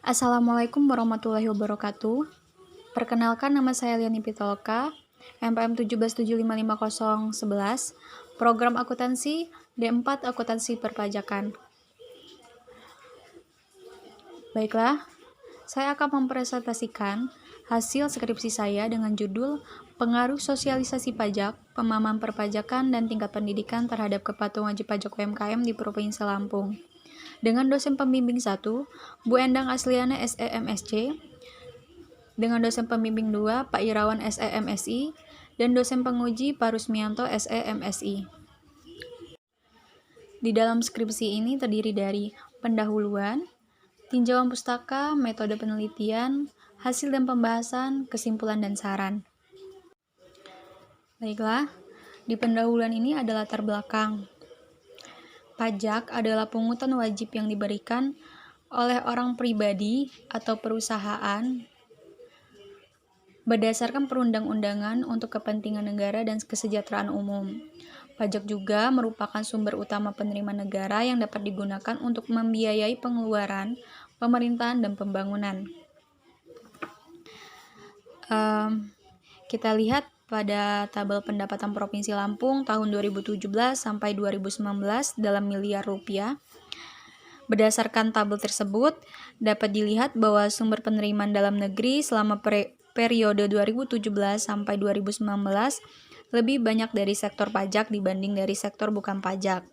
Assalamualaikum warahmatullahi wabarakatuh. Perkenalkan, nama saya Liani Pitoloka, MPM 177555011, Program Akuntansi D4 Akuntansi Perpajakan. Baiklah, saya akan mempresentasikan hasil skripsi saya dengan judul Pengaruh Sosialisasi Pajak, Pemahaman Perpajakan, dan Tingkat Pendidikan terhadap Kepatuhan Wajib Pajak UMKM di Provinsi Lampung. Dengan dosen pembimbing 1, Bu Endang Asliana SEMSC, dengan dosen pembimbing 2, Pak Irawan SEMSI, dan dosen penguji Pak Rusmianto SEMSI. Di dalam skripsi ini terdiri dari pendahuluan, tinjauan pustaka, metode penelitian, hasil dan pembahasan, kesimpulan dan saran. Baiklah, di pendahuluan ini ada latar belakang. Pajak adalah pungutan wajib yang diberikan oleh orang pribadi atau perusahaan berdasarkan perundang-undangan untuk kepentingan negara dan kesejahteraan umum. Pajak juga merupakan sumber utama penerimaan negara yang dapat digunakan untuk membiayai pengeluaran, pemerintahan, dan pembangunan. Kita lihat pada tabel pendapatan Provinsi Lampung tahun 2017 sampai 2019 dalam miliar rupiah. Berdasarkan tabel tersebut, dapat dilihat bahwa sumber penerimaan dalam negeri selama periode 2017 sampai 2019 lebih banyak dari sektor pajak dibanding dari sektor bukan pajak.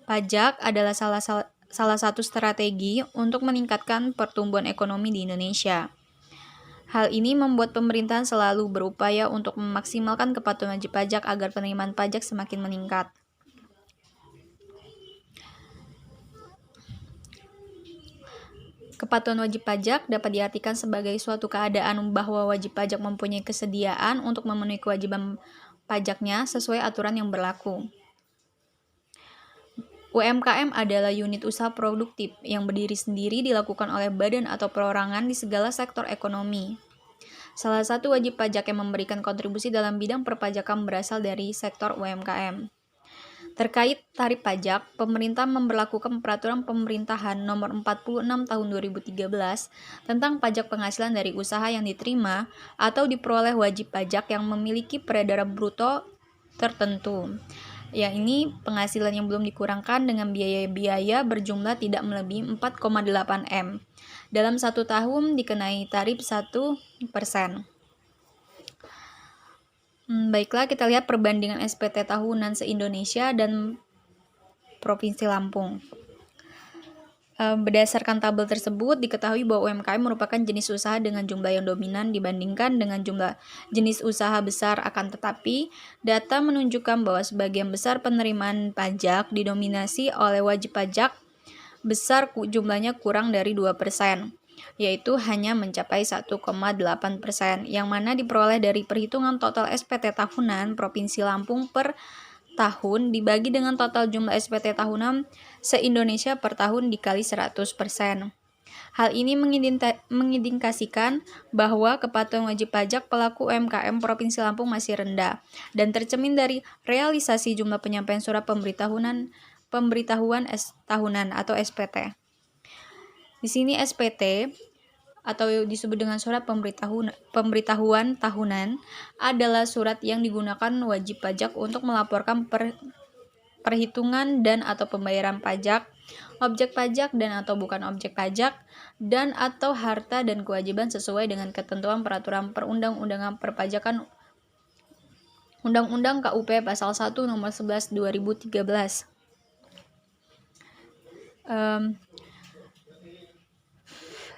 Pajak adalah salah satu strategi untuk meningkatkan pertumbuhan ekonomi di Indonesia. Hal ini membuat pemerintahan selalu berupaya untuk memaksimalkan kepatuhan wajib pajak agar penerimaan pajak semakin meningkat. Kepatuhan wajib pajak dapat diartikan sebagai suatu keadaan bahwa wajib pajak mempunyai kesediaan untuk memenuhi kewajiban pajaknya sesuai aturan yang berlaku. UMKM adalah unit usaha produktif yang berdiri sendiri dilakukan oleh badan atau perorangan di segala sektor ekonomi. Salah satu wajib pajak yang memberikan kontribusi dalam bidang perpajakan berasal dari sektor UMKM. Terkait tarif pajak, pemerintah memberlakukan Peraturan Pemerintahan Nomor 46 Tahun 2013 tentang pajak penghasilan dari usaha yang diterima atau diperoleh wajib pajak yang memiliki peredaran bruto tertentu. Ya, ini penghasilan yang belum dikurangkan dengan biaya-biaya berjumlah tidak melebihi 4,8 M. Dalam 1 tahun dikenai tarif 1%. Baiklah, kita lihat perbandingan SPT tahunan se-Indonesia dan Provinsi Lampung. Berdasarkan tabel tersebut, diketahui bahwa UMKM merupakan jenis usaha dengan jumlah yang dominan dibandingkan dengan jumlah jenis usaha besar. Akan tetapi, data menunjukkan bahwa sebagian besar penerimaan pajak didominasi oleh wajib pajak besar jumlahnya kurang dari 2%, yaitu hanya mencapai 1,8%, yang mana diperoleh dari perhitungan total SPT tahunan Provinsi Lampung per tahun dibagi dengan total jumlah SPT tahunan se-Indonesia per tahun dikali 100%. Hal ini mengindikasikan bahwa kepatuhan wajib pajak pelaku UMKM Provinsi Lampung masih rendah dan tercermin dari realisasi jumlah penyampaian surat pemberitahuan tahunan atau SPT. Di sini SPT atau disebut dengan surat pemberitahuan tahunan adalah surat yang digunakan wajib pajak untuk melaporkan perhitungan dan atau pembayaran pajak, objek pajak dan atau bukan objek pajak, dan atau harta dan kewajiban sesuai dengan ketentuan peraturan perundang-undangan perpajakan Undang-Undang KUP Pasal 1 Nomor 11 2013.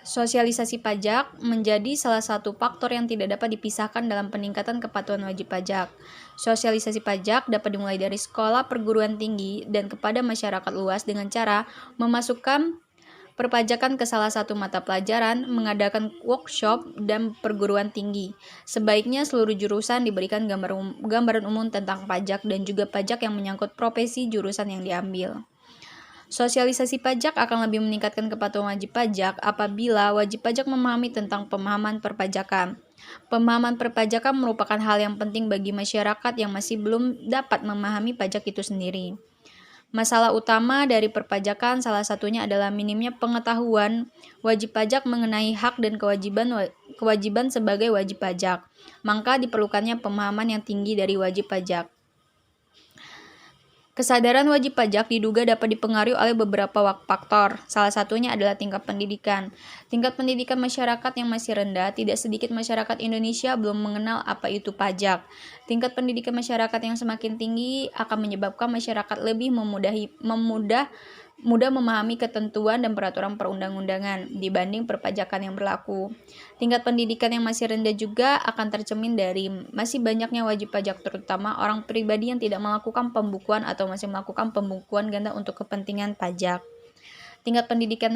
Sosialisasi pajak menjadi salah satu faktor yang tidak dapat dipisahkan dalam peningkatan kepatuhan wajib pajak. Sosialisasi pajak dapat dimulai dari sekolah perguruan tinggi dan kepada masyarakat luas dengan cara memasukkan perpajakan ke salah satu mata pelajaran, mengadakan workshop dan perguruan tinggi. Sebaiknya seluruh jurusan diberikan gambaran umum tentang pajak dan juga pajak yang menyangkut profesi jurusan yang diambil. Sosialisasi pajak akan lebih meningkatkan kepatuhan wajib pajak apabila wajib pajak memahami tentang pemahaman perpajakan. Pemahaman perpajakan merupakan hal yang penting bagi masyarakat yang masih belum dapat memahami pajak itu sendiri. Masalah utama dari perpajakan salah satunya adalah minimnya pengetahuan wajib pajak mengenai hak dan kewajiban sebagai wajib pajak. Maka diperlukannya pemahaman yang tinggi dari wajib pajak. Kesadaran wajib pajak diduga dapat dipengaruhi oleh beberapa faktor. Salah satunya adalah tingkat pendidikan. Tingkat pendidikan masyarakat yang masih rendah, tidak sedikit masyarakat Indonesia belum mengenal apa itu pajak. Tingkat pendidikan masyarakat yang semakin tinggi akan menyebabkan masyarakat lebih mudah memahami ketentuan dan peraturan perundang-undangan dibanding perpajakan yang berlaku. Tingkat pendidikan yang masih rendah juga akan tercermin dari masih banyaknya wajib pajak, terutama orang pribadi yang tidak melakukan pembukuan atau masih melakukan pembukuan ganda untuk kepentingan pajak. Tingkat pendidikan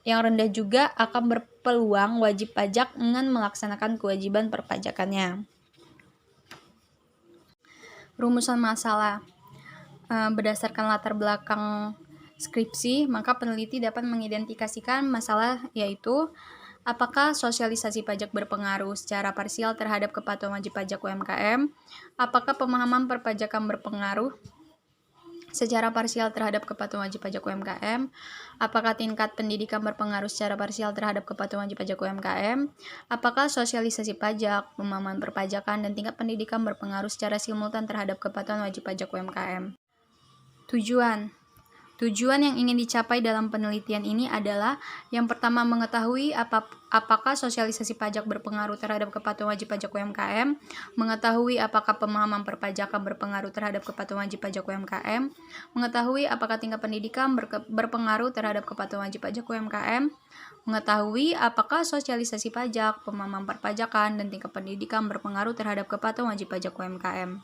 yang rendah juga akan berpeluang wajib pajak dengan melaksanakan kewajiban perpajakannya. Rumusan masalah. Berdasarkan latar belakang skripsi, maka peneliti dapat mengidentifikasikan masalah yaitu apakah sosialisasi pajak berpengaruh secara parsial terhadap kepatuhan wajib pajak UMKM, apakah pemahaman perpajakan berpengaruh secara parsial terhadap kepatuhan wajib pajak UMKM, apakah tingkat pendidikan berpengaruh secara parsial terhadap kepatuhan wajib pajak UMKM, apakah sosialisasi pajak, pemahaman perpajakan, dan tingkat pendidikan berpengaruh secara simultan terhadap kepatuhan wajib pajak UMKM. Tujuan yang ingin dicapai dalam penelitian ini adalah yang pertama mengetahui apakah sosialisasi pajak berpengaruh terhadap kepatuhan wajib pajak UMKM, mengetahui apakah pemahaman perpajakan berpengaruh terhadap kepatuhan wajib pajak UMKM, mengetahui apakah tingkat pendidikan berpengaruh terhadap kepatuhan wajib pajak UMKM, mengetahui apakah sosialisasi pajak, pemahaman perpajakan, dan tingkat pendidikan berpengaruh terhadap kepatuhan wajib pajak UMKM.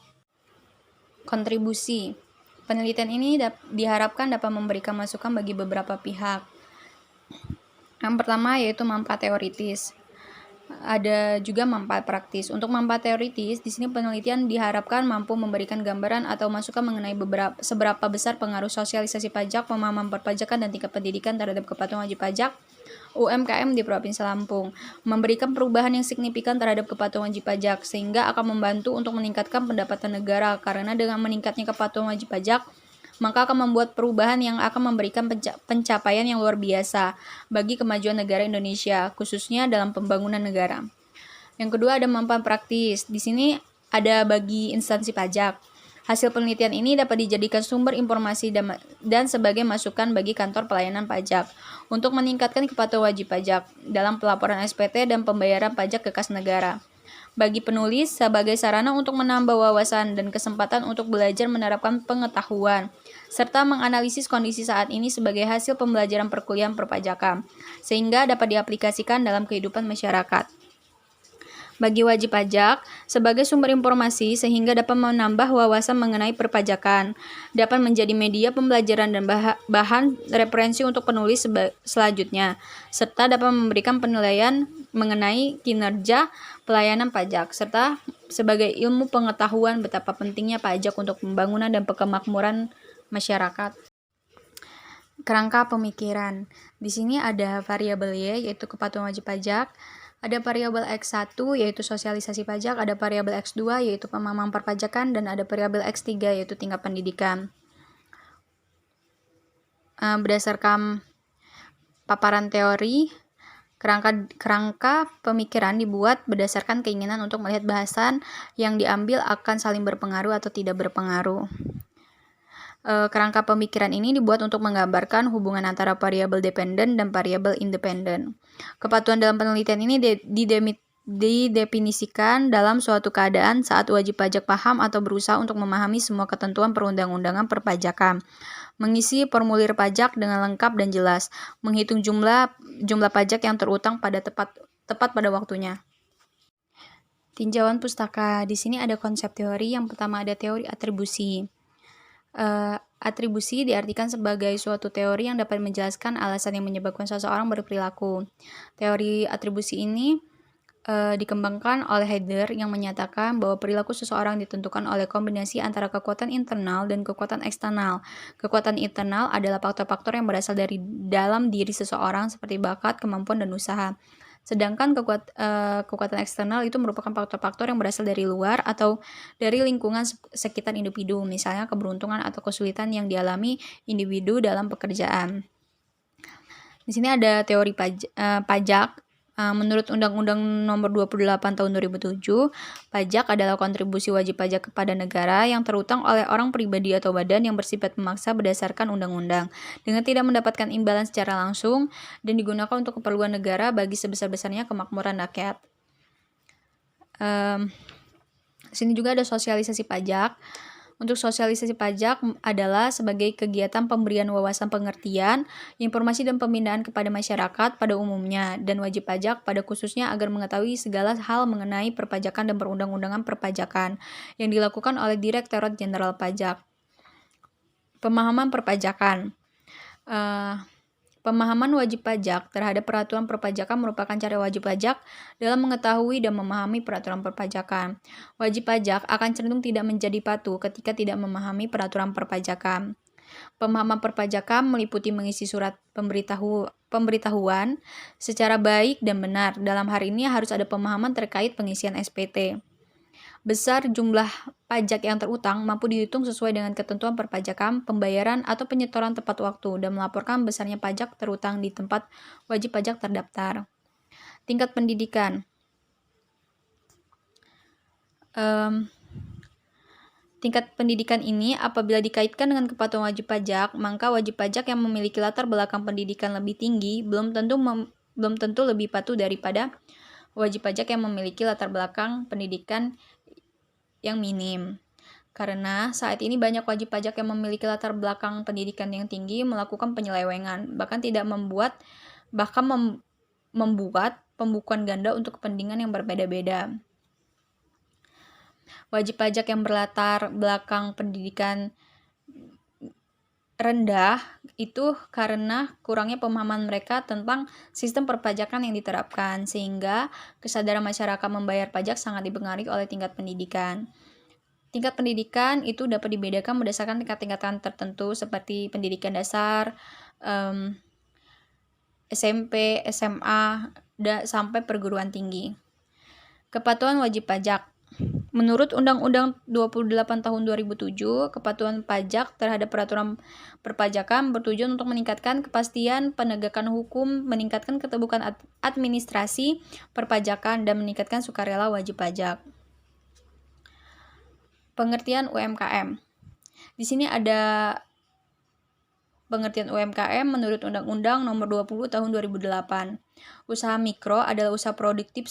Kontribusi. Penelitian ini diharapkan dapat memberikan masukan bagi beberapa pihak. Yang pertama yaitu manfaat teoritis. Ada juga manfaat praktis. Untuk manfaat teoritis, di sini penelitian diharapkan mampu memberikan gambaran atau masukan mengenai seberapa besar pengaruh sosialisasi pajak, pemahaman perpajakan, dan tingkat pendidikan terhadap kepatuhan wajib pajak UMKM di Provinsi Lampung, memberikan perubahan yang signifikan terhadap kepatuhan wajib pajak, sehingga akan membantu untuk meningkatkan pendapatan negara, karena dengan meningkatnya kepatuhan wajib pajak, maka akan membuat perubahan yang akan memberikan pencapaian yang luar biasa bagi kemajuan negara Indonesia, khususnya dalam pembangunan negara. Yang kedua ada manfaat praktis. Di sini ada bagi instansi pajak. Hasil penelitian ini dapat dijadikan sumber informasi dan sebagai masukan bagi kantor pelayanan pajak untuk meningkatkan kepatuhan wajib pajak dalam pelaporan SPT dan pembayaran pajak ke kas negara. Bagi penulis, sebagai sarana untuk menambah wawasan dan kesempatan untuk belajar menerapkan pengetahuan, serta menganalisis kondisi saat ini sebagai hasil pembelajaran perkuliahan perpajakan, sehingga dapat diaplikasikan dalam kehidupan masyarakat. Bagi wajib pajak, sebagai sumber informasi sehingga dapat menambah wawasan mengenai perpajakan, dapat menjadi media pembelajaran dan bahan referensi untuk penulis selanjutnya, serta dapat memberikan penilaian mengenai kinerja pelayanan pajak, serta sebagai ilmu pengetahuan betapa pentingnya pajak untuk pembangunan dan kemakmuran masyarakat. Kerangka pemikiran. Di sini ada variabel Y, yaitu kepatuhan wajib pajak. Ada variabel X1 yaitu sosialisasi pajak, ada variabel X2 yaitu pemahaman perpajakan, dan ada variabel X3 yaitu tingkat pendidikan. Berdasarkan paparan teori, kerangka pemikiran dibuat berdasarkan keinginan untuk melihat bahasan yang diambil akan saling berpengaruh atau tidak berpengaruh. Kerangka pemikiran ini dibuat untuk menggambarkan hubungan antara variabel dependen dan variabel independen. Kepatuhan dalam penelitian ini didefinisikan dalam suatu keadaan saat wajib pajak paham atau berusaha untuk memahami semua ketentuan perundang-undangan perpajakan, mengisi formulir pajak dengan lengkap dan jelas, menghitung jumlah pajak yang terutang pada tepat pada waktunya. Tinjauan pustaka. Di sini ada konsep teori. Yang pertama ada teori atribusi. Atribusi diartikan sebagai suatu teori yang dapat menjelaskan alasan yang menyebabkan seseorang berperilaku. Teori atribusi ini dikembangkan oleh Heidegger yang menyatakan bahwa perilaku seseorang ditentukan oleh kombinasi antara kekuatan internal dan kekuatan eksternal. Kekuatan internal adalah faktor-faktor yang berasal dari dalam diri seseorang seperti bakat, kemampuan, dan usaha. Sedangkan kekuatan eksternal itu merupakan faktor-faktor yang berasal dari luar atau dari lingkungan sekitar individu, misalnya keberuntungan atau kesulitan yang dialami individu dalam pekerjaan. Di sini ada teori pajak. Menurut Undang-Undang Nomor 28 Tahun 2007, pajak adalah kontribusi wajib pajak kepada negara yang terutang oleh orang pribadi atau badan yang bersifat memaksa berdasarkan undang-undang, dengan tidak mendapatkan imbalan secara langsung dan digunakan untuk keperluan negara bagi sebesar-besarnya kemakmuran rakyat. Di sini juga ada sosialisasi pajak. Untuk sosialisasi pajak adalah sebagai kegiatan pemberian wawasan pengertian, informasi dan pembinaan kepada masyarakat pada umumnya, dan wajib pajak pada khususnya agar mengetahui segala hal mengenai perpajakan dan perundang-undangan perpajakan yang dilakukan oleh Direktorat Jenderal Pajak. Pemahaman perpajakan. Pemahaman wajib pajak terhadap peraturan perpajakan merupakan cara wajib pajak dalam mengetahui dan memahami peraturan perpajakan. Wajib pajak akan cenderung tidak menjadi patuh ketika tidak memahami peraturan perpajakan. Pemahaman perpajakan meliputi mengisi surat pemberitahuan secara baik dan benar. Dalam hal ini harus ada pemahaman terkait pengisian SPT. Besar jumlah pajak yang terutang mampu dihitung sesuai dengan ketentuan perpajakan, pembayaran, atau penyetoran tepat waktu, dan melaporkan besarnya pajak terutang di tempat wajib pajak terdaftar. Tingkat pendidikan. Tingkat pendidikan ini apabila dikaitkan dengan kepatuhan wajib pajak, maka wajib pajak yang memiliki latar belakang pendidikan lebih tinggi belum tentu lebih patuh daripada wajib pajak yang memiliki latar belakang pendidikan yang minim. Karena saat ini banyak wajib pajak yang memiliki latar belakang pendidikan yang tinggi melakukan penyelewengan, bahkan membuat pembukuan ganda untuk kepentingan yang berbeda-beda. Wajib pajak yang berlatar belakang pendidikan rendah itu karena kurangnya pemahaman mereka tentang sistem perpajakan yang diterapkan, sehingga kesadaran masyarakat membayar pajak sangat dipengaruhi oleh tingkat pendidikan. Tingkat pendidikan itu dapat dibedakan berdasarkan tingkat-tingkatan tertentu seperti pendidikan dasar, SMP, SMA, sampai perguruan tinggi. Kepatuhan wajib pajak. Menurut Undang-Undang 28 Tahun 2007, kepatuhan pajak terhadap peraturan perpajakan bertujuan untuk meningkatkan kepastian penegakan hukum, meningkatkan keterbukaan administrasi perpajakan, dan meningkatkan sukarela wajib pajak. Pengertian UMKM. Di sini ada pengertian UMKM menurut Undang-Undang Nomor 20 Tahun 2008. Usaha mikro adalah usaha produktif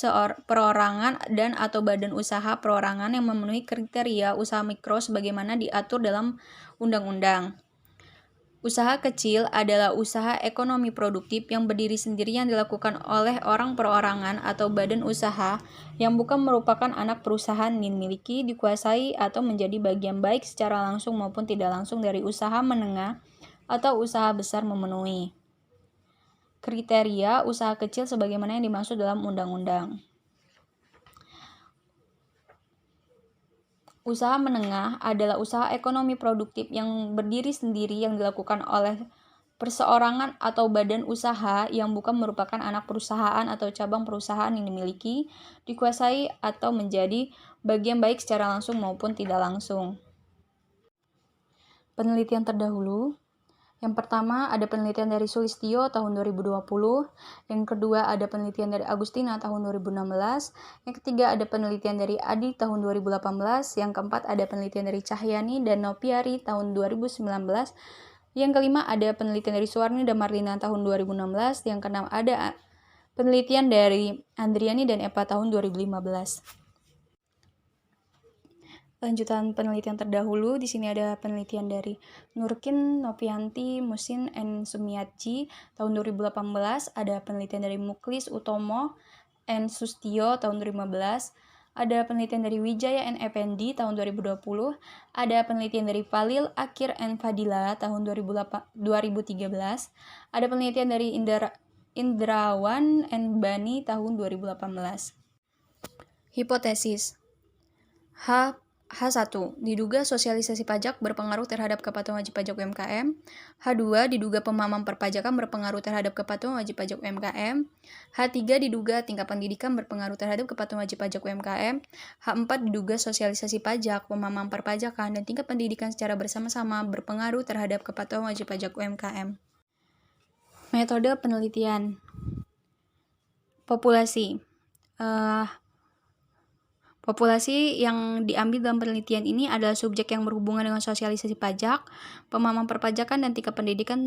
perorangan dan atau badan usaha perorangan yang memenuhi kriteria usaha mikro sebagaimana diatur dalam undang-undang. Usaha kecil adalah usaha ekonomi produktif yang berdiri sendiri yang dilakukan oleh orang perorangan atau badan usaha yang bukan merupakan anak perusahaan dimiliki, dikuasai, atau menjadi bagian baik secara langsung maupun tidak langsung dari usaha menengah atau usaha besar memenuhi kriteria usaha kecil sebagaimana yang dimaksud dalam undang-undang. Usaha menengah adalah usaha ekonomi produktif yang berdiri sendiri yang dilakukan oleh perseorangan atau badan usaha yang bukan merupakan anak perusahaan atau cabang perusahaan yang dimiliki, dikuasai, atau menjadi bagian baik secara langsung maupun tidak langsung. Penelitian terdahulu. Yang pertama ada penelitian dari Sulistyo tahun 2020, yang kedua ada penelitian dari Agustina tahun 2016, yang ketiga ada penelitian dari Adi tahun 2018, yang keempat ada penelitian dari Cahyani dan Nopiari tahun 2019, yang kelima ada penelitian dari Suwarni dan Marlina tahun 2016, yang keenam ada penelitian dari Andriani dan Eva tahun 2015. Lanjutan penelitian terdahulu, di sini ada penelitian dari Nurkin, Novianti, Musin, and Sumiatji tahun 2018, ada penelitian dari Muklis Utomo and Sustio tahun 2015, ada penelitian dari Wijaya and Effendi tahun 2020, ada penelitian dari Falil, Akir, and Fadila tahun 2013, ada penelitian dari Indrawan and Bani tahun 2018. Hipotesis. H1. Diduga sosialisasi pajak berpengaruh terhadap kepatuhan wajib pajak UMKM. H2. Diduga pemahaman perpajakan berpengaruh terhadap kepatuhan wajib pajak UMKM. H3. Diduga tingkat pendidikan berpengaruh terhadap kepatuhan wajib pajak UMKM. H4. Diduga sosialisasi pajak, pemahaman perpajakan, dan tingkat pendidikan secara bersama-sama berpengaruh terhadap kepatuhan wajib pajak UMKM. Metode penelitian. Populasi. Populasi yang diambil dalam penelitian ini adalah subjek yang berhubungan dengan sosialisasi pajak, pemahaman perpajakan, dan tingkat pendidikan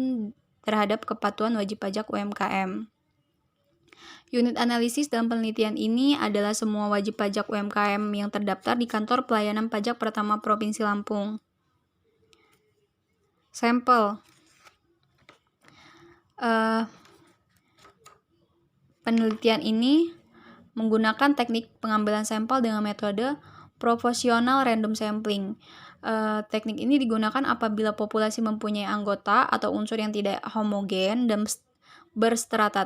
terhadap kepatuhan wajib pajak UMKM. Unit analisis dalam penelitian ini adalah semua wajib pajak UMKM yang terdaftar di Kantor Pelayanan Pajak Pertama Provinsi Lampung. Sampel. Penelitian ini menggunakan teknik pengambilan sampel dengan metode proporsional random sampling. Teknik ini digunakan apabila populasi mempunyai anggota atau unsur yang tidak homogen dan berstrata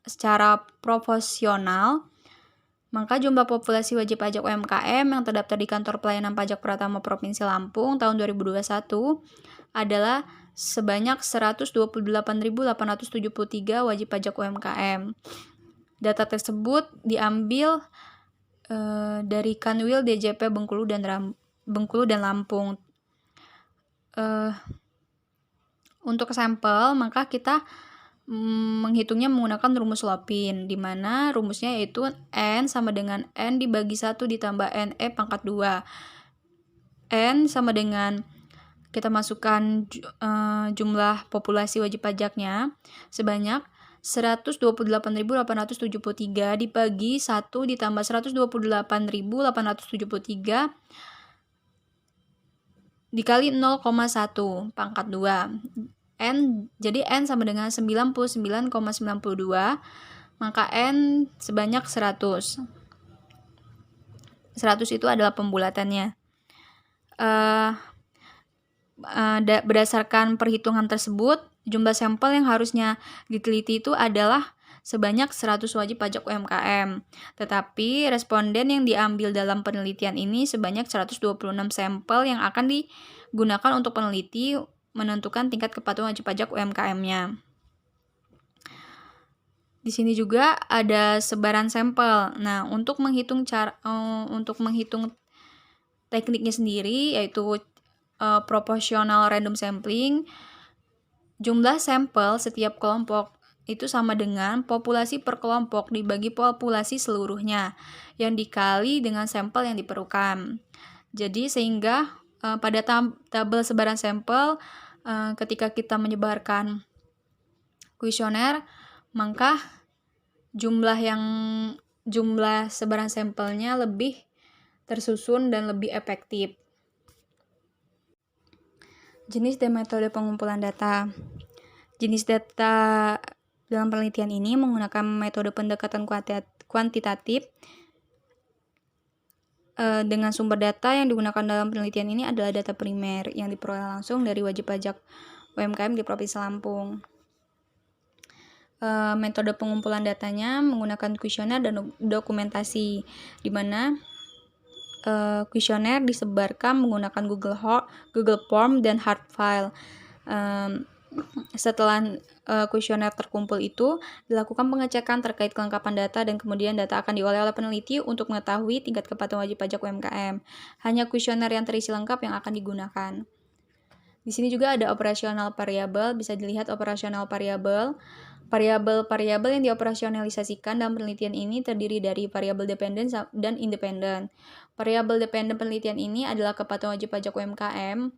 secara proporsional, maka jumlah populasi wajib pajak UMKM yang terdaftar di Kantor Pelayanan Pajak Pertama Provinsi Lampung tahun 2021 adalah sebanyak 128.873 wajib pajak UMKM. Data tersebut diambil dari Kanwil DJP Bengkulu dan Lampung. Untuk sampel, maka kita menghitungnya menggunakan rumus Lopin, di mana rumusnya yaitu N sama dengan N dibagi 1 ditambah NE pangkat 2. N sama dengan kita masukkan jumlah populasi wajib pajaknya sebanyak 128.873 dibagi 1 ditambah 128.873 dikali 0,1 pangkat 2. Jadi N sama dengan 99,92, maka N sebanyak 100. 100 itu adalah pembulatannya. Berdasarkan perhitungan tersebut, jumlah sampel yang harusnya diteliti itu adalah sebanyak 100 wajib pajak UMKM. Tetapi responden yang diambil dalam penelitian ini sebanyak 126 sampel yang akan digunakan untuk peneliti menentukan tingkat kepatuhan wajib pajak UMKM-nya. Di sini juga ada sebaran sampel. Nah, untuk menghitung tekniknya sendiri yaitu proportional random sampling, jumlah sampel setiap kelompok itu sama dengan populasi per kelompok dibagi populasi seluruhnya yang dikali dengan sampel yang diperlukan. Jadi sehingga pada tabel sebaran sampel ketika kita menyebarkan kuesioner, maka jumlah sebaran sampelnya lebih tersusun dan lebih efektif. Jenis dan metode pengumpulan data. Jenis data dalam penelitian ini menggunakan metode pendekatan kuantitatif. Dengan sumber data yang digunakan dalam penelitian ini adalah data primer yang diperoleh langsung dari wajib pajak UMKM di Provinsi Lampung. Metode pengumpulan datanya menggunakan kuesioner dan dokumentasi, di mana kuesioner disebarkan menggunakan Google Form dan hard file. Setelah kuesioner terkumpul itu, dilakukan pengecekan terkait kelengkapan data dan kemudian data akan diolah oleh peneliti untuk mengetahui tingkat kepatuhan wajib pajak UMKM. Hanya kuesioner yang terisi lengkap yang akan digunakan. Di sini juga ada operasional variabel, bisa dilihat operasional variabel. Variabel-variabel yang dioperasionalisasikan dalam penelitian ini terdiri dari variabel dependen dan independen. Variabel dependen penelitian ini adalah kepatuhan wajib pajak UMKM,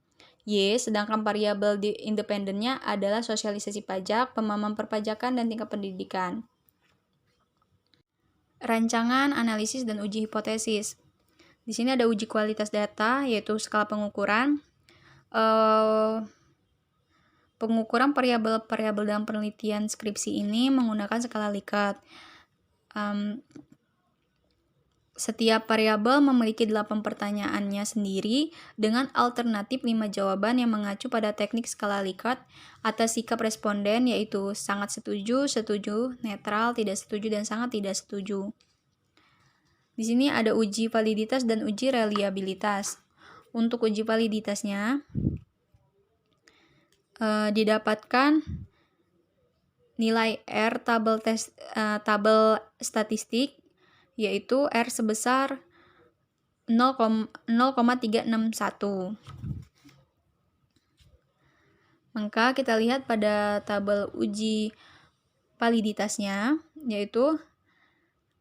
Y, sedangkan variabel independennya adalah sosialisasi pajak, pemahaman perpajakan, dan tingkat pendidikan. Rancangan, analisis, dan uji hipotesis. Di sini ada uji kualitas data, yaitu skala pengukuran. Pengukuran variabel-variabel dalam penelitian skripsi ini menggunakan skala Likert. Setiap variabel memiliki 8 pertanyaannya sendiri dengan alternatif 5 jawaban yang mengacu pada teknik skala Likert atas sikap responden, yaitu sangat setuju, netral, tidak setuju, dan sangat tidak setuju. Di Di sini ada uji validitas dan uji reliabilitas. Untuk uji validitasnya didapatkan nilai R tabel statistik, yaitu R sebesar 0,361. Maka kita lihat pada tabel uji validitasnya, yaitu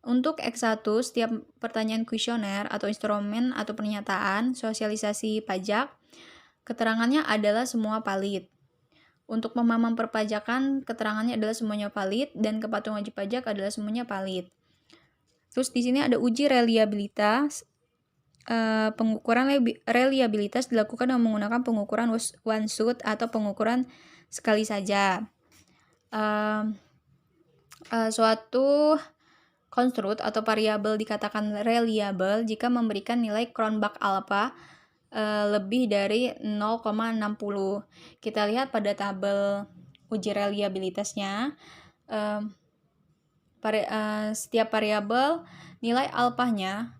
untuk X1 setiap pertanyaan kuesioner atau instrumen atau pernyataan sosialisasi pajak, keterangannya adalah semua valid. Untuk pemahaman perpajakan, keterangannya adalah semuanya valid, dan kepatuhan wajib pajak adalah semuanya valid. Terus di sini ada uji reliabilitas. Pengukuran reliabilitas dilakukan dengan menggunakan pengukuran one shot atau pengukuran sekali saja. Suatu konstrut atau variabel dikatakan reliable jika memberikan nilai Cronbach alpha lebih dari 0,60. Kita lihat pada tabel uji reliabilitasnya, setiap variabel nilai alfanya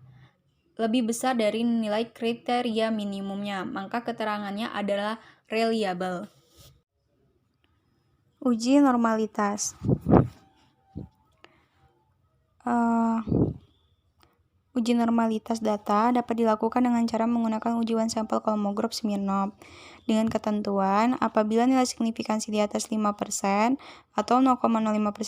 lebih besar dari nilai kriteria minimumnya, maka keterangannya adalah reliable. Uji normalitas. Uji normalitas data dapat dilakukan dengan cara menggunakan uji one sample Kolmogorov-Smirnov dengan ketentuan apabila nilai signifikansi di atas 5% atau 0,05%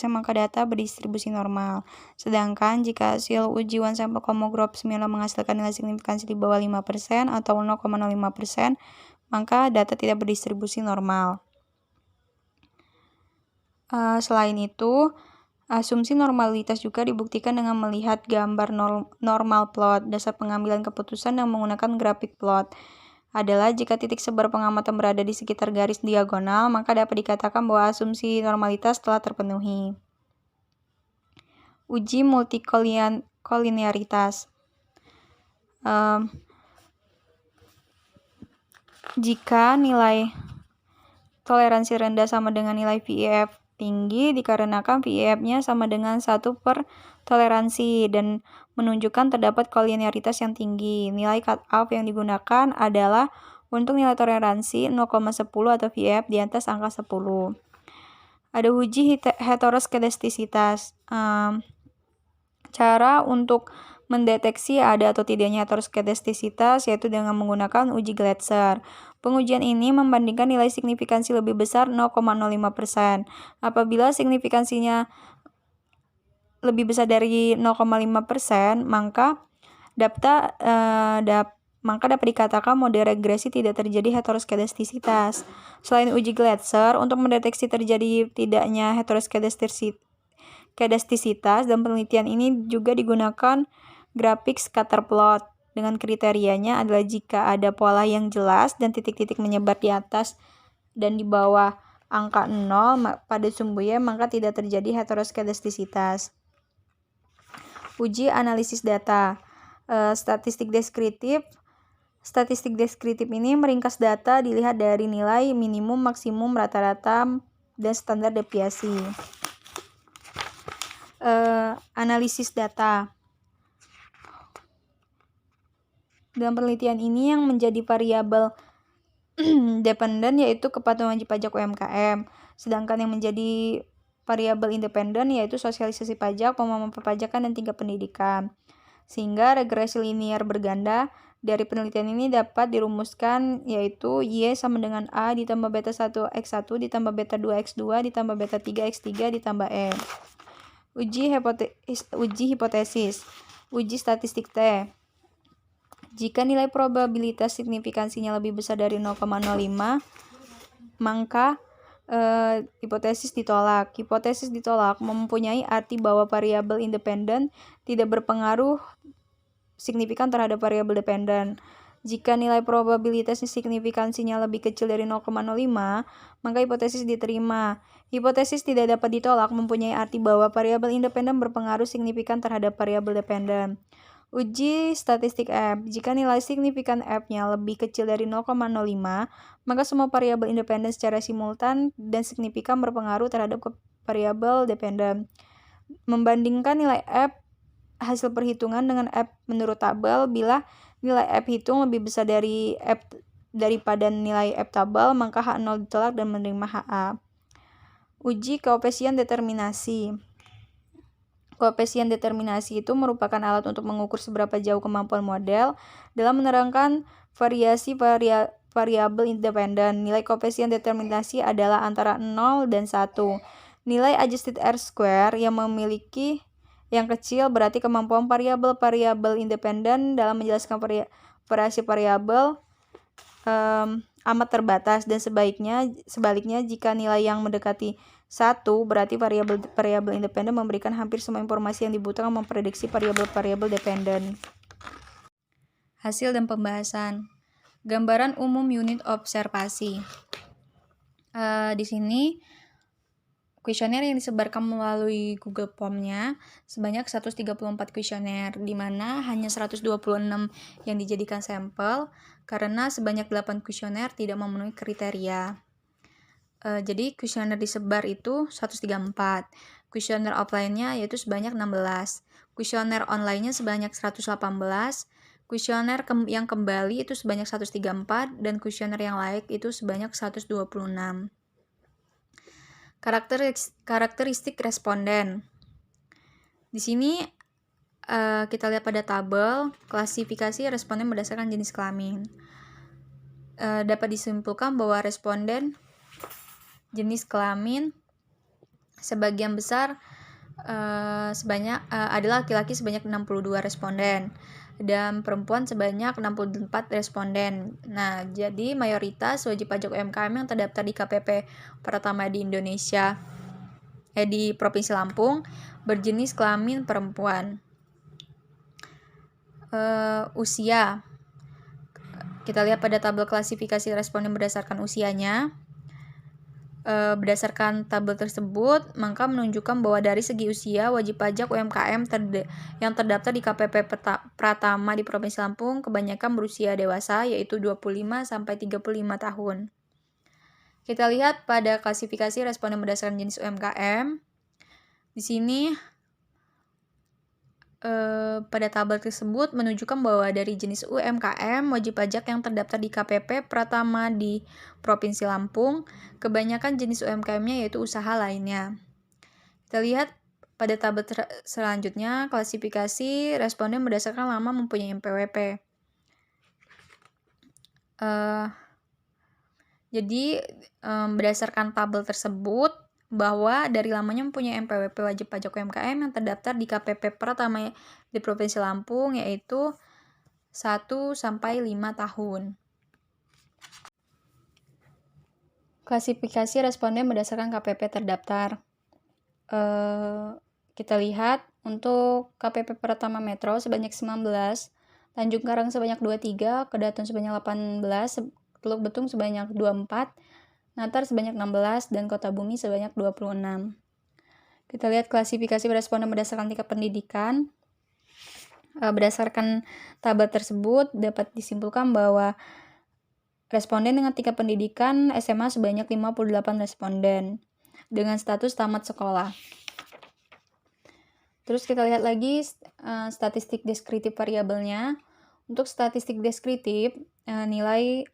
maka data berdistribusi normal. Sedangkan jika hasil uji one sample Kolmogorov-Smirnov menghasilkan nilai signifikansi di bawah 5% atau 0,05%, maka data tidak berdistribusi normal. Selain itu, asumsi normalitas juga dibuktikan dengan melihat gambar normal plot. Dasar pengambilan keputusan yang menggunakan grafik plot adalah jika titik sebar pengamatan berada di sekitar garis diagonal, maka dapat dikatakan bahwa asumsi normalitas telah terpenuhi. Uji multikolinearitas. Jika nilai toleransi rendah sama dengan nilai VIF tinggi dikarenakan VIF-nya sama dengan 1 per toleransi dan menunjukkan terdapat kolinearitas yang tinggi. Nilai cutoff yang digunakan adalah untuk nilai toleransi 0,10 atau VIF di atas angka 10. Ada uji heteroskedastisitas. Cara untuk mendeteksi ada atau tidaknya heteroskedastisitas yaitu dengan menggunakan uji Glatzer. Pengujian ini membandingkan nilai signifikansi lebih besar 0,05%. Apabila signifikansinya lebih besar dari 0,5%, maka dapat dikatakan model regresi tidak terjadi heteroskedastisitas. Selain uji Glatzer, untuk mendeteksi terjadi tidaknya heteroskedastisitas dan penelitian ini juga digunakan grafik scatter plot. Dengan kriterianya adalah jika ada pola yang jelas dan titik-titik menyebar di atas dan di bawah angka 0 pada sumbu Y, maka tidak terjadi heteroskedastisitas. Uji analisis data. Statistik deskriptif. Statistik deskriptif ini meringkas data dilihat dari nilai minimum, maksimum, rata-rata, dan standar deviasi. Analisis data. Dalam penelitian ini yang menjadi variabel dependen yaitu kepatuhan wajib pajak UMKM, sedangkan yang menjadi variabel independen yaitu sosialisasi pajak, pemahaman perpajakan, dan tingkat pendidikan. Sehingga regresi linear berganda dari penelitian ini dapat dirumuskan yaitu Y sama dengan A ditambah beta 1 X1 ditambah beta 2 X2 ditambah beta 3 X3 ditambah E. Uji hipotesis. Uji statistik T. Jika nilai probabilitas signifikansinya lebih besar dari 0,05, maka hipotesis ditolak. Hipotesis ditolak mempunyai arti bahwa variabel independen tidak berpengaruh signifikan terhadap variabel dependen. Jika nilai probabilitas signifikansinya lebih kecil dari 0,05, maka hipotesis diterima. Hipotesis tidak dapat ditolak mempunyai arti bahwa variabel independen berpengaruh signifikan terhadap variabel dependen. Uji statistik F. Jika nilai signifikan F-nya lebih kecil dari 0,05, maka semua variabel independen secara simultan dan signifikan berpengaruh terhadap variabel dependen. Membandingkan nilai F hasil perhitungan dengan F menurut tabel. Bila nilai F hitung lebih besar dari F daripada nilai F tabel, maka H0 ditolak dan menerima HA. Uji koefisien determinasi. Koefisien determinasi itu merupakan alat untuk mengukur seberapa jauh kemampuan model dalam menerangkan variasi variabel independen. Nilai koefisien determinasi adalah antara 0 dan 1. Nilai adjusted R-square yang memiliki yang kecil berarti kemampuan variabel independen dalam menjelaskan variasi variabel amat terbatas, dan sebaliknya jika nilai yang mendekati 1 berarti variabel independen memberikan hampir semua informasi yang dibutuhkan memprediksi variabel dependen. Hasil dan pembahasan. Gambaran umum unit observasi. Di sini kuesioner yang disebarkan melalui Google Form-nya sebanyak 134 kuesioner, di mana hanya 126 yang dijadikan sampel karena sebanyak 8 kuesioner tidak memenuhi kriteria. Jadi kuesioner disebar itu 134. Kuesioner offline-nya yaitu sebanyak 16. Kuesioner online-nya sebanyak 118. Kuesioner yang kembali itu sebanyak 134 dan kuesioner yang laik itu sebanyak 126. Karakteristik responden. Di sini kita lihat pada tabel klasifikasi responden berdasarkan jenis kelamin. Dapat disimpulkan bahwa responden jenis kelamin sebagian besar adalah laki-laki sebanyak 62 responden dan perempuan sebanyak 64 responden. Nah, jadi mayoritas wajib pajak UMKM yang terdaftar di KPP Pratama di Indonesia di Provinsi Lampung berjenis kelamin perempuan. Usia. Kita lihat pada tabel klasifikasi responden berdasarkan usianya. Berdasarkan tabel tersebut, maka menunjukkan bahwa dari segi usia, wajib pajak UMKM yang terdaftar di KPP Pratama di Provinsi Lampung kebanyakan berusia dewasa, yaitu 25-35 tahun. Kita lihat pada klasifikasi responden berdasarkan jenis UMKM. Di sini pada tabel tersebut menunjukkan bahwa dari jenis UMKM wajib pajak yang terdaftar di KPP Pratama di Provinsi Lampung, kebanyakan jenis UMKM-nya yaitu usaha lainnya. Kita lihat pada tabel selanjutnya, klasifikasi responden berdasarkan lama mempunyai NPWP. Jadi berdasarkan tabel tersebut, bahwa dari lamanya mempunyai NPWP wajib pajak UMKM yang terdaftar di KPP Pratama di Provinsi Lampung yaitu 1-5 tahun. Klasifikasi responden berdasarkan KPP terdaftar. Kita lihat untuk KPP Pratama Metro sebanyak 19, Tanjung Karang sebanyak 23, Kedaton sebanyak 18, Teluk Betung sebanyak 24, Natar sebanyak 16, dan Kota Bumi sebanyak 26. Kita lihat klasifikasi responden berdasarkan tingkat pendidikan. Berdasarkan tabel tersebut, dapat disimpulkan bahwa responden dengan tingkat pendidikan SMA sebanyak 58 responden dengan status tamat sekolah. Terus kita lihat lagi statistik deskriptif variabelnya. Untuk statistik deskriptif, nilai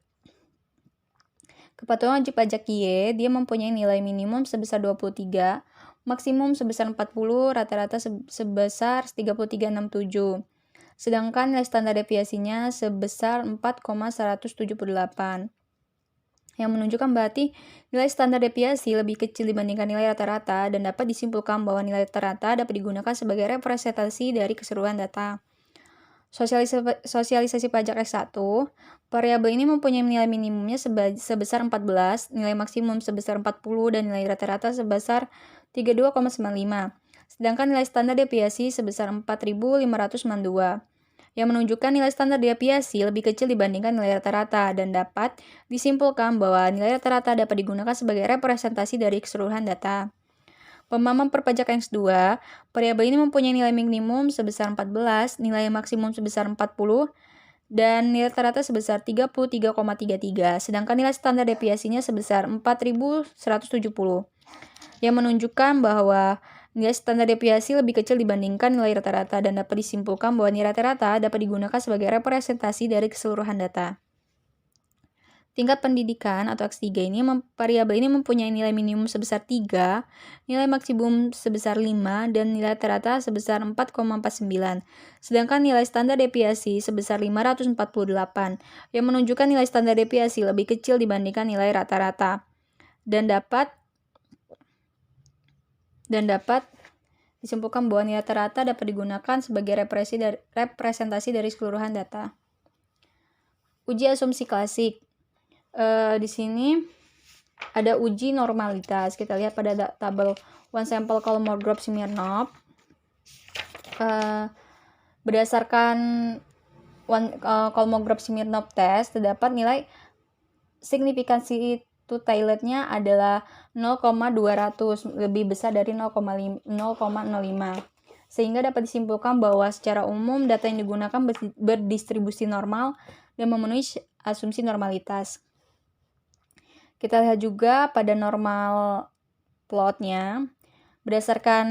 kepatuhan wajib pajak Y, dia mempunyai nilai minimum sebesar 23, maksimum sebesar 40, rata-rata sebesar 33,67. Sedangkan nilai standar deviasinya sebesar 4,178. Yang menunjukkan berarti nilai standar deviasi lebih kecil dibandingkan nilai rata-rata dan dapat disimpulkan bahwa nilai rata-rata dapat digunakan sebagai representasi dari keseluruhan data. Sosialisasi pajak S1, variabel ini mempunyai nilai minimumnya sebesar 14, nilai maksimum sebesar 40, dan nilai rata-rata sebesar 32,95. Sedangkan nilai standar deviasi sebesar 4.592, yang menunjukkan nilai standar deviasi lebih kecil dibandingkan nilai rata-rata dan dapat disimpulkan bahwa nilai rata-rata dapat digunakan sebagai representasi dari keseluruhan data. Pemahaman perpajakan S2, variabel ini mempunyai nilai minimum sebesar 14, nilai maksimum sebesar 40, dan nilai rata-rata sebesar 33,33, sedangkan nilai standar deviasinya sebesar 4.170, yang menunjukkan bahwa Nilai standar deviasi lebih kecil dibandingkan nilai rata-rata dan dapat disimpulkan bahwa nilai rata-rata dapat digunakan sebagai representasi dari keseluruhan data. Tingkat pendidikan atau X3 ini variabel ini mempunyai nilai minimum sebesar 3, nilai maksimum sebesar 5, dan nilai rata-rata sebesar 4,49. Sedangkan nilai standar deviasi sebesar 548, yang menunjukkan nilai standar deviasi lebih kecil dibandingkan nilai rata-rata. Dan dapat disimpulkan bahwa nilai rata-rata dapat digunakan sebagai representasi dari keseluruhan data. Uji asumsi klasik. Di sini ada uji normalitas. Kita lihat pada tabel one sample Kolmogorov Smirnov. Berdasarkan Kolmogorov Smirnov test, terdapat nilai signifikansi Taillet-nya adalah 0,200, lebih besar dari 0,05. Sehingga dapat disimpulkan bahwa secara umum data yang digunakan berdistribusi normal dan memenuhi asumsi normalitas. Kita lihat juga pada normal plotnya. Berdasarkan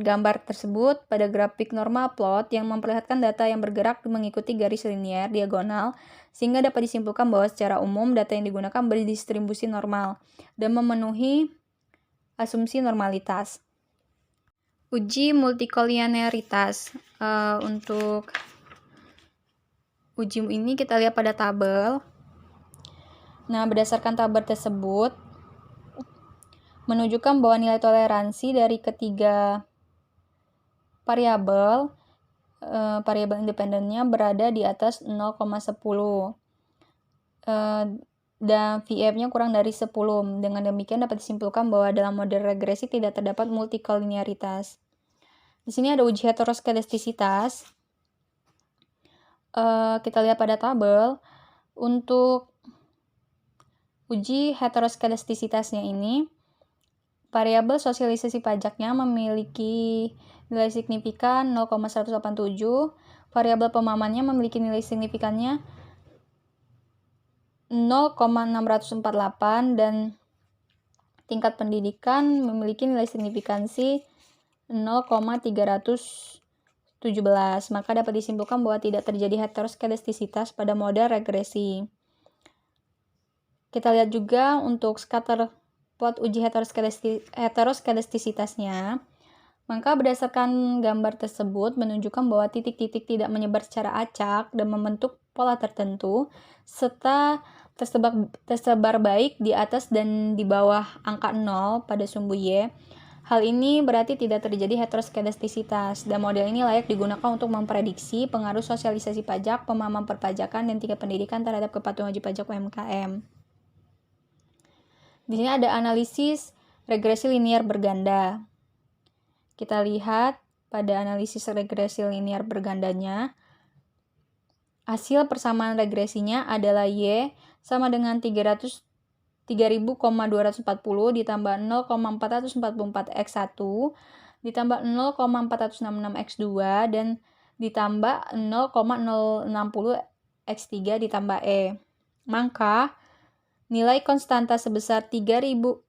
gambar tersebut, pada grafik normal plot yang memperlihatkan data yang bergerak mengikuti garis linier diagonal, sehingga dapat disimpulkan bahwa secara umum data yang digunakan berdistribusi normal dan memenuhi asumsi normalitas. Uji multikolinearitas. Untuk uji ini kita lihat pada tabel. Nah, berdasarkan tabel tersebut menunjukkan bahwa nilai toleransi dari ketiga variabel independennya berada di atas 0,10 dan VF-nya kurang dari 10. Dengan demikian dapat disimpulkan bahwa dalam model regresi tidak terdapat multikolinearitas. Di sini ada uji heteroskedastisitas. Kita lihat pada tabel. Untuk uji heteroskedastisitasnya ini, variabel sosialisasi pajaknya memiliki nilai signifikan 0,187, variabel pemahamannya memiliki nilai signifikannya 0,648, dan tingkat pendidikan memiliki nilai signifikansi 0,317. Maka dapat disimpulkan bahwa tidak terjadi heteroskedastisitas pada model regresi. Kita lihat juga untuk scatter plot uji heteroskedastisitasnya. Maka berdasarkan gambar tersebut menunjukkan bahwa titik-titik tidak menyebar secara acak dan membentuk pola tertentu, serta tersebar baik di atas dan di bawah angka 0 pada sumbu Y. Hal ini berarti tidak terjadi heteroskedastisitas, dan model ini layak digunakan untuk memprediksi pengaruh sosialisasi pajak, pemahaman perpajakan, dan tingkat pendidikan terhadap kepatuhan wajib pajak UMKM. Di sini ada analisis regresi linear berganda. Kita lihat pada analisis regresi linear bergandanya, hasil persamaan regresinya adalah Y sama dengan 3000,240 ditambah 0,444 X1 ditambah 0,466 X2 dan ditambah 0,060 X3 ditambah E. Maka nilai konstanta sebesar 3000,240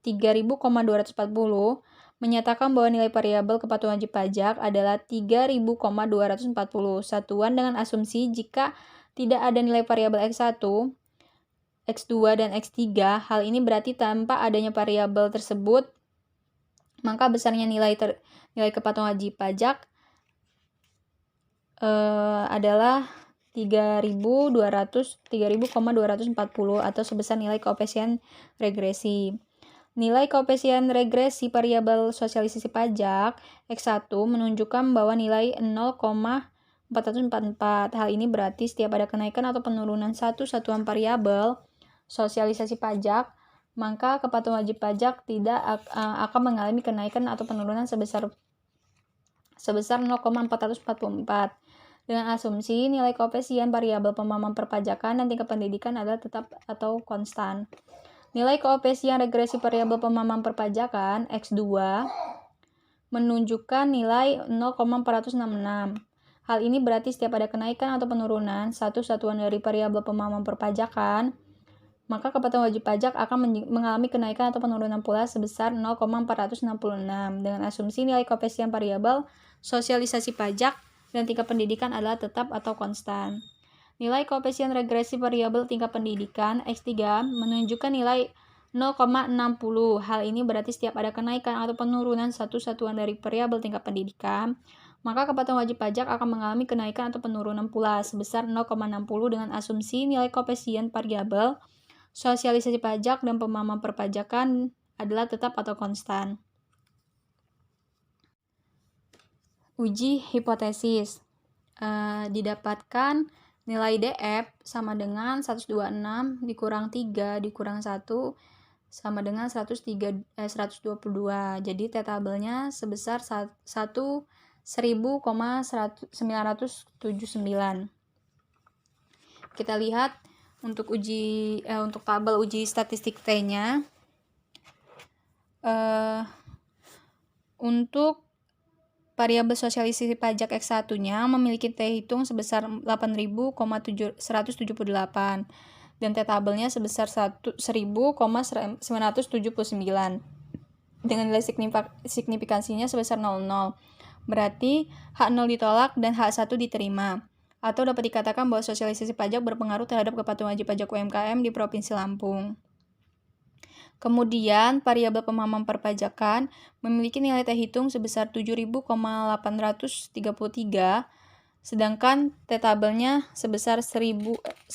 menyatakan bahwa nilai variabel kepatuhan wajib pajak adalah 3000,240. Satuan dengan asumsi jika tidak ada nilai variabel X1, X2, dan X3, hal ini berarti tanpa adanya variabel tersebut, maka besarnya nilai kepatuhan wajib pajak adalah 3000,240 atau sebesar nilai koefisien regresi. Nilai koefisien regresi variabel sosialisasi pajak X1 menunjukkan bahwa nilai 0,444. Hal ini berarti setiap ada kenaikan atau penurunan satu satuan variabel sosialisasi pajak, maka kepatuhan wajib pajak tidak akan mengalami kenaikan atau penurunan sebesar 0,444. Dengan asumsi nilai koefisien variabel pemahaman perpajakan dan tingkat pendidikan adalah tetap atau konstan. Nilai koefisien regresi variabel pemahaman perpajakan X2 menunjukkan nilai 0,466. Hal ini berarti setiap ada kenaikan atau penurunan satu satuan dari variabel pemahaman perpajakan, maka kepatuhan wajib pajak akan mengalami kenaikan atau penurunan pula sebesar 0,466 dengan asumsi nilai koefisien variabel sosialisasi pajak dan tingkat pendidikan adalah tetap atau konstan. Nilai koefisien regresi variabel tingkat pendidikan X3 menunjukkan nilai 0,60. Hal ini berarti setiap ada kenaikan atau penurunan satu satuan dari variabel tingkat pendidikan, maka kepatuhan wajib pajak akan mengalami kenaikan atau penurunan pula sebesar 0,60 dengan asumsi nilai koefisien variabel sosialisasi pajak dan pemahaman perpajakan adalah tetap atau konstan. Uji hipotesis. Didapatkan nilai DF sama dengan 126 dikurang 3 dikurang 1 sama dengan 122. Jadi T-tabelnya sebesar 1000,979. Kita lihat untuk untuk tabel uji statistik T-nya. Untuk variabel sosialisasi pajak X1-nya memiliki T hitung sebesar 8.178 dan T tabelnya sebesar 1000,979 dengan nilai signifikansinya sebesar 00. Berarti H0 ditolak dan H1 diterima. Atau dapat dikatakan bahwa sosialisasi pajak berpengaruh terhadap kepatuhan wajib pajak UMKM di Provinsi Lampung. Kemudian, variabel pemahaman perpajakan memiliki nilai T hitung sebesar 7.833, sedangkan T tabelnya sebesar 1,979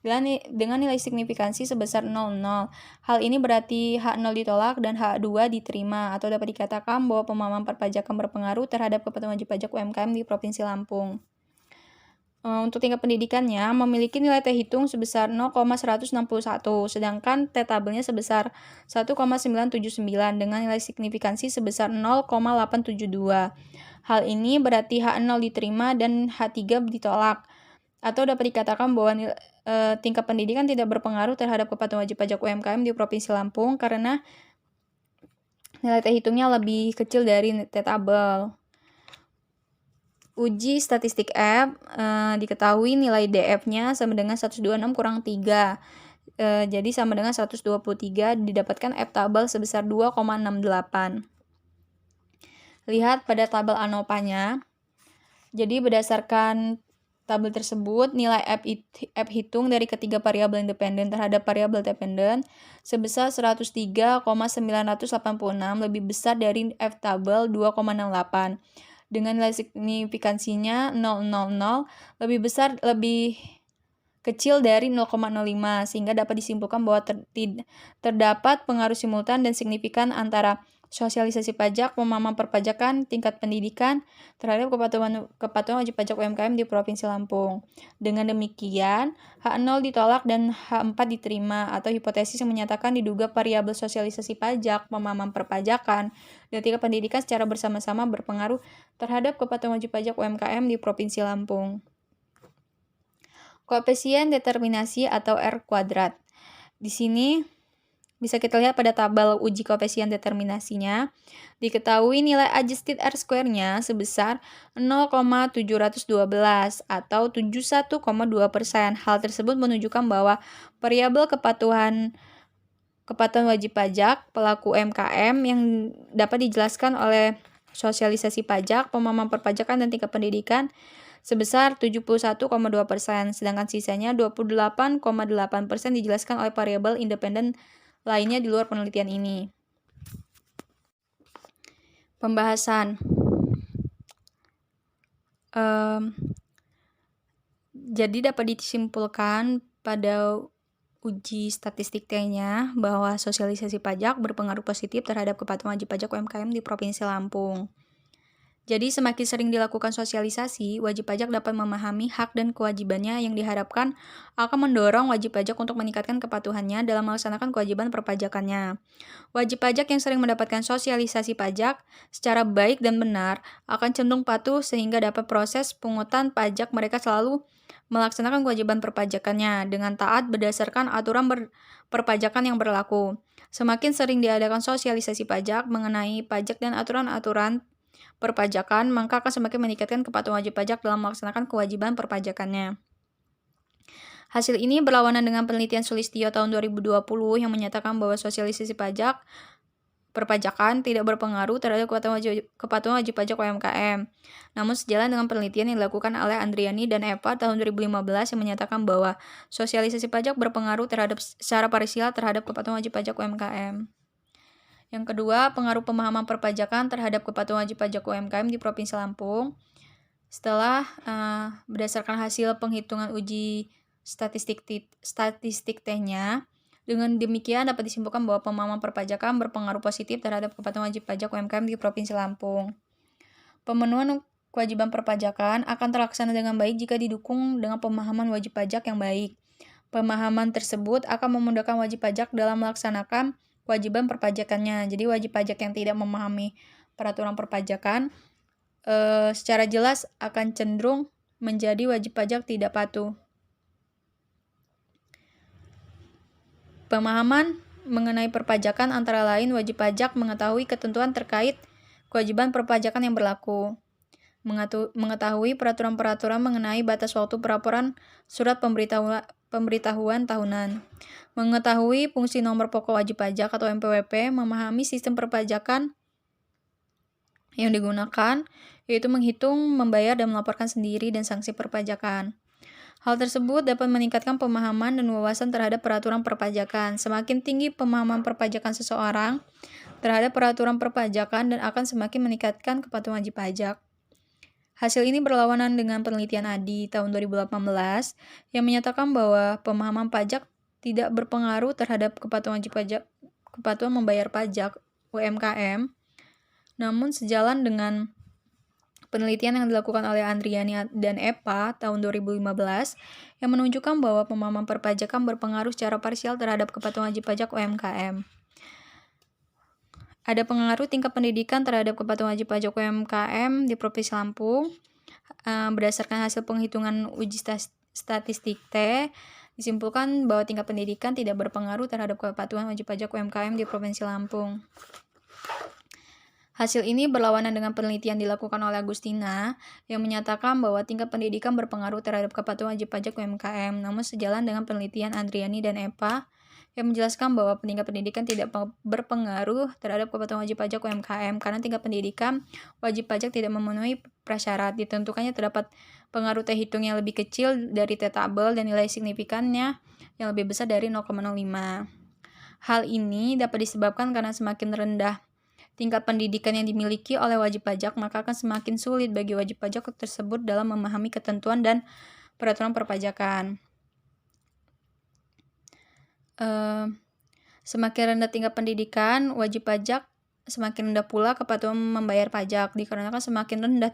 dengan nilai signifikansi sebesar 00. Hal ini berarti H0 ditolak dan H2 diterima, atau dapat dikatakan bahwa pemahaman perpajakan berpengaruh terhadap kepatuhan wajib pajak UMKM di Provinsi Lampung. Untuk tingkat pendidikannya memiliki nilai T hitung sebesar 0,161, sedangkan T tabelnya sebesar 1,979 dengan nilai signifikansi sebesar 0,872. Hal ini berarti H0 diterima dan H3 ditolak. Atau dapat dikatakan bahwa tingkat pendidikan tidak berpengaruh terhadap kepatuhan wajib pajak UMKM di Provinsi Lampung karena nilai T hitungnya lebih kecil dari T tabel. Uji statistik F, diketahui nilai DF-nya sama dengan 126 kurang 3. Jadi sama dengan 123, didapatkan F tabel sebesar 2,68. Lihat pada tabel ANOVA-nya. Jadi berdasarkan tabel tersebut, nilai F hitung dari ketiga variabel independen terhadap variabel dependen sebesar 103,986 lebih besar dari F tabel 2,68. Dengan nilai signifikansinya 000 lebih kecil dari 0,05 sehingga dapat disimpulkan bahwa terdapat pengaruh simultan dan signifikan antara sosialisasi pajak, pemahaman perpajakan, tingkat pendidikan terhadap kepatuhan wajib pajak UMKM di Provinsi Lampung. Dengan demikian, H0 ditolak dan H4 diterima, atau hipotesis yang menyatakan diduga variabel sosialisasi pajak, pemahaman perpajakan, dan tingkat pendidikan secara bersama-sama berpengaruh terhadap kepatuhan wajib pajak UMKM di Provinsi Lampung. Koefisien determinasi atau R kuadrat. Di sini bisa kita lihat pada tabel uji koefisien determinasinya, diketahui nilai adjusted R-square-nya sebesar 0,712 atau 71,2%. Hal tersebut menunjukkan bahwa variabel kepatuhan wajib pajak pelaku UMKM yang dapat dijelaskan oleh sosialisasi pajak, pemahaman perpajakan, dan tingkat pendidikan sebesar 71,2%, sedangkan sisanya 28,8% dijelaskan oleh variabel independen lainnya di luar penelitian ini. Pembahasan. Jadi dapat disimpulkan pada uji statistik T-nya bahwa sosialisasi pajak berpengaruh positif terhadap kepatuhan wajib pajak UMKM di Provinsi Lampung. Jadi semakin sering dilakukan sosialisasi, wajib pajak dapat memahami hak dan kewajibannya yang diharapkan akan mendorong wajib pajak untuk meningkatkan kepatuhannya dalam melaksanakan kewajiban perpajakannya. Wajib pajak yang sering mendapatkan sosialisasi pajak secara baik dan benar akan cenderung patuh sehingga dapat proses pungutan pajak mereka selalu melaksanakan kewajiban perpajakannya dengan taat berdasarkan aturan perpajakan yang berlaku. Semakin sering diadakan sosialisasi pajak mengenai pajak dan aturan-aturan perpajakan, maka akan semakin meningkatkan kepatuhan wajib pajak dalam melaksanakan kewajiban perpajakannya. Hasil ini berlawanan dengan penelitian Sulistyo tahun 2020 yang menyatakan bahwa sosialisasi perpajakan tidak berpengaruh terhadap kepatuhan wajib pajak UMKM. Namun sejalan dengan penelitian yang dilakukan oleh Andriani dan Eva tahun 2015 yang menyatakan bahwa sosialisasi pajak berpengaruh secara parsial terhadap kepatuhan wajib pajak UMKM. Yang kedua, pengaruh pemahaman perpajakan terhadap kepatuhan wajib pajak UMKM di Provinsi Lampung. Setelah berdasarkan hasil penghitungan uji statistik T-nya, dengan demikian dapat disimpulkan bahwa pemahaman perpajakan berpengaruh positif terhadap kepatuhan wajib pajak UMKM di Provinsi Lampung. Pemenuhan kewajiban perpajakan akan terlaksana dengan baik jika didukung dengan pemahaman wajib pajak yang baik. Pemahaman tersebut akan memudahkan wajib pajak dalam melaksanakan kewajiban perpajakannya. Jadi wajib pajak yang tidak memahami peraturan perpajakan secara jelas akan cenderung menjadi wajib pajak tidak patuh. Pemahaman mengenai perpajakan antara lain wajib pajak mengetahui ketentuan terkait kewajiban perpajakan yang berlaku, mengetahui peraturan-peraturan mengenai batas waktu pelaporan surat pemberitahuan tahunan, mengetahui fungsi nomor pokok wajib pajak atau NPWP, memahami sistem perpajakan yang digunakan, yaitu menghitung, membayar, dan melaporkan sendiri dan sanksi perpajakan. Hal tersebut dapat meningkatkan pemahaman dan wawasan terhadap peraturan perpajakan. Semakin tinggi pemahaman perpajakan seseorang terhadap peraturan perpajakan dan akan semakin meningkatkan kepatuhan wajib pajak. Hasil ini berlawanan dengan penelitian ADI tahun 2018 yang menyatakan bahwa pemahaman pajak tidak berpengaruh terhadap kepatuhan membayar pajak UMKM. Namun sejalan dengan penelitian yang dilakukan oleh Andriani dan Eva tahun 2015 yang menunjukkan bahwa pemahaman perpajakan berpengaruh secara parsial terhadap kepatuhan wajib pajak UMKM. Ada pengaruh tingkat pendidikan terhadap kepatuhan wajib pajak UMKM di Provinsi Lampung. Berdasarkan hasil penghitungan uji statistik T, disimpulkan bahwa tingkat pendidikan tidak berpengaruh terhadap kepatuhan wajib pajak UMKM di Provinsi Lampung. Hasil ini berlawanan dengan penelitian dilakukan oleh Agustina yang menyatakan bahwa tingkat pendidikan berpengaruh terhadap kepatuhan wajib pajak UMKM. Namun sejalan dengan penelitian Andriani dan Eva yang menjelaskan bahwa tingkat pendidikan tidak berpengaruh terhadap kepatuhan wajib pajak UMKM karena tingkat pendidikan wajib pajak tidak memenuhi prasyarat. Ditentukannya terdapat pengaruh T hitung yang lebih kecil dari T tabel dan nilai signifikannya yang lebih besar dari 0,05. Hal ini dapat disebabkan karena semakin rendah tingkat pendidikan yang dimiliki oleh wajib pajak, maka akan semakin sulit bagi wajib pajak tersebut dalam memahami ketentuan dan peraturan perpajakan. Semakin rendah tingkat pendidikan wajib pajak, semakin rendah pula kepatuhan membayar pajak. Dikarenakan semakin rendah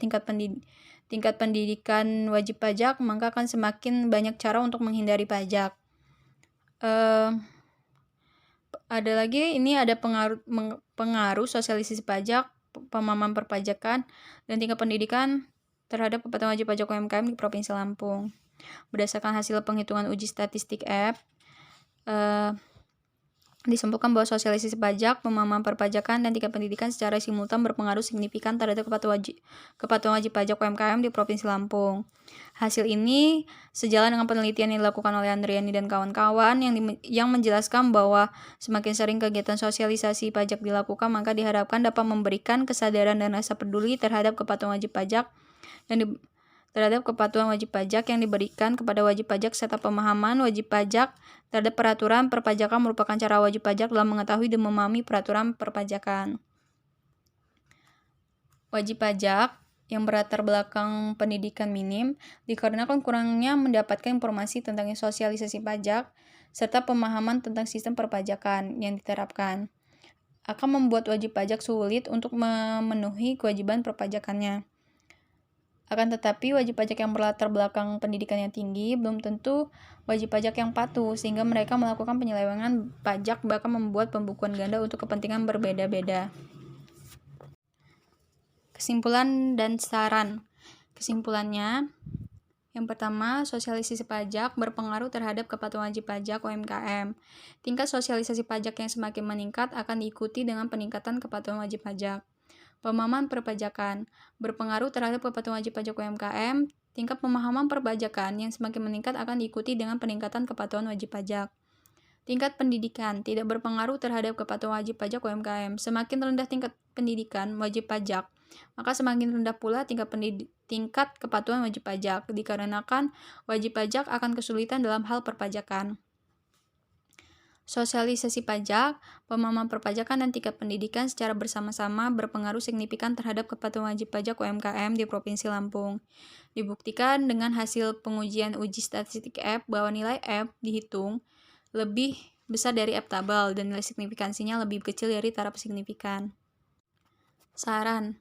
tingkat pendidikan wajib pajak, maka akan semakin banyak cara untuk menghindari pajak. Ada lagi, ini ada pengaruh sosialisasi pajak, pemahaman perpajakan, dan tingkat pendidikan terhadap kepatuhan wajib pajak UMKM di Provinsi Lampung. Berdasarkan hasil penghitungan uji statistik F, disimpulkan bahwa sosialisasi pajak, pemahaman perpajakan, dan tingkat pendidikan secara simultan berpengaruh signifikan terhadap kepatuhan wajib pajak UMKM di Provinsi Lampung. Hasil ini sejalan dengan penelitian yang dilakukan oleh Andriani dan kawan-kawan yang menjelaskan bahwa semakin sering kegiatan sosialisasi pajak dilakukan, maka diharapkan dapat memberikan kesadaran dan rasa peduli terhadap kepatuhan wajib pajak yang diberikan kepada wajib pajak serta pemahaman wajib pajak terhadap peraturan perpajakan merupakan cara wajib pajak dalam mengetahui dan memahami peraturan perpajakan. Wajib pajak yang berlatar belakang pendidikan minim dikarenakan kurangnya mendapatkan informasi tentang sosialisasi pajak serta pemahaman tentang sistem perpajakan yang diterapkan akan membuat wajib pajak sulit untuk memenuhi kewajiban perpajakannya. Akan tetapi, wajib pajak yang berlatar belakang pendidikan yang tinggi belum tentu wajib pajak yang patuh, sehingga mereka melakukan penyelewengan pajak bahkan membuat pembukuan ganda untuk kepentingan berbeda-beda. Kesimpulan dan saran. Kesimpulannya, yang pertama, sosialisasi pajak berpengaruh terhadap kepatuhan wajib pajak UMKM. Tingkat sosialisasi pajak yang semakin meningkat akan diikuti dengan peningkatan kepatuhan wajib pajak. Pemahaman perpajakan berpengaruh terhadap kepatuhan wajib pajak UMKM. Tingkat pemahaman perpajakan yang semakin meningkat akan diikuti dengan peningkatan kepatuhan wajib pajak. Tingkat pendidikan tidak berpengaruh terhadap kepatuhan wajib pajak UMKM. Semakin rendah tingkat pendidikan wajib pajak, maka semakin rendah pula tingkat kepatuhan wajib pajak, dikarenakan wajib pajak akan kesulitan dalam hal perpajakan. Sosialisasi pajak, pemahaman perpajakan, dan tingkat pendidikan secara bersama-sama berpengaruh signifikan terhadap kepatuhan wajib pajak UMKM di Provinsi Lampung. Dibuktikan dengan hasil pengujian uji statistik F bahwa nilai F dihitung lebih besar dari F tabel dan nilai signifikansinya lebih kecil dari taraf signifikan. Saran: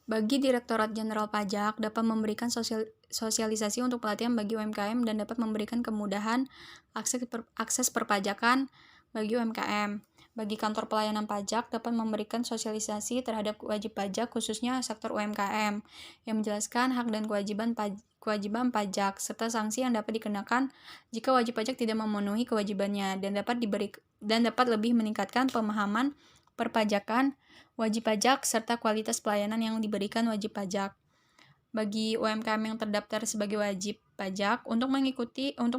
bagi Direktorat Jenderal Pajak dapat memberikan sosialisasi untuk pelatihan bagi UMKM dan dapat memberikan kemudahan akses perpajakan bagi UMKM. Bagi kantor pelayanan pajak dapat memberikan sosialisasi terhadap wajib pajak khususnya sektor UMKM yang menjelaskan hak dan kewajiban pajak serta sanksi yang dapat dikenakan jika wajib pajak tidak memenuhi kewajibannya dan dapat lebih meningkatkan pemahaman perpajakan wajib pajak serta kualitas pelayanan yang diberikan wajib pajak. Bagi UMKM yang terdaftar sebagai wajib pajak untuk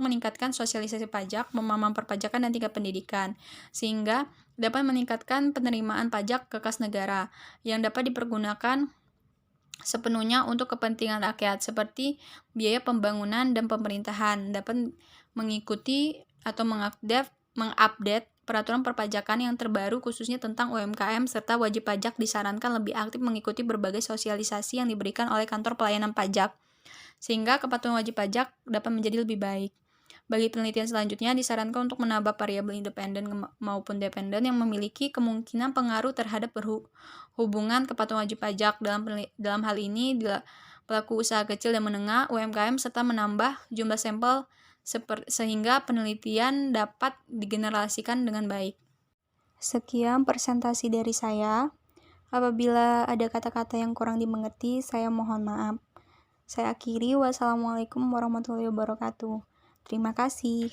meningkatkan sosialisasi pajak, pemahaman perpajakan, dan tingkat pendidikan, sehingga dapat meningkatkan penerimaan pajak ke kas negara yang dapat dipergunakan sepenuhnya untuk kepentingan rakyat seperti biaya pembangunan dan pemerintahan, dapat mengikuti atau mengupdate peraturan perpajakan yang terbaru khususnya tentang UMKM serta wajib pajak disarankan lebih aktif mengikuti berbagai sosialisasi yang diberikan oleh kantor pelayanan pajak sehingga kepatuhan wajib pajak dapat menjadi lebih baik. Bagi penelitian selanjutnya disarankan untuk menambah variabel independen maupun dependen yang memiliki kemungkinan pengaruh terhadap hubungan kepatuhan wajib pajak. Dalam hal ini pelaku usaha kecil dan menengah UMKM serta menambah jumlah sampel sehingga penelitian dapat digenerasikan dengan baik. Sekian presentasi dari saya. Apabila ada kata-kata yang kurang dimengerti, saya mohon maaf. Saya akhiri. Wassalamualaikum warahmatullahi wabarakatuh. Terima kasih.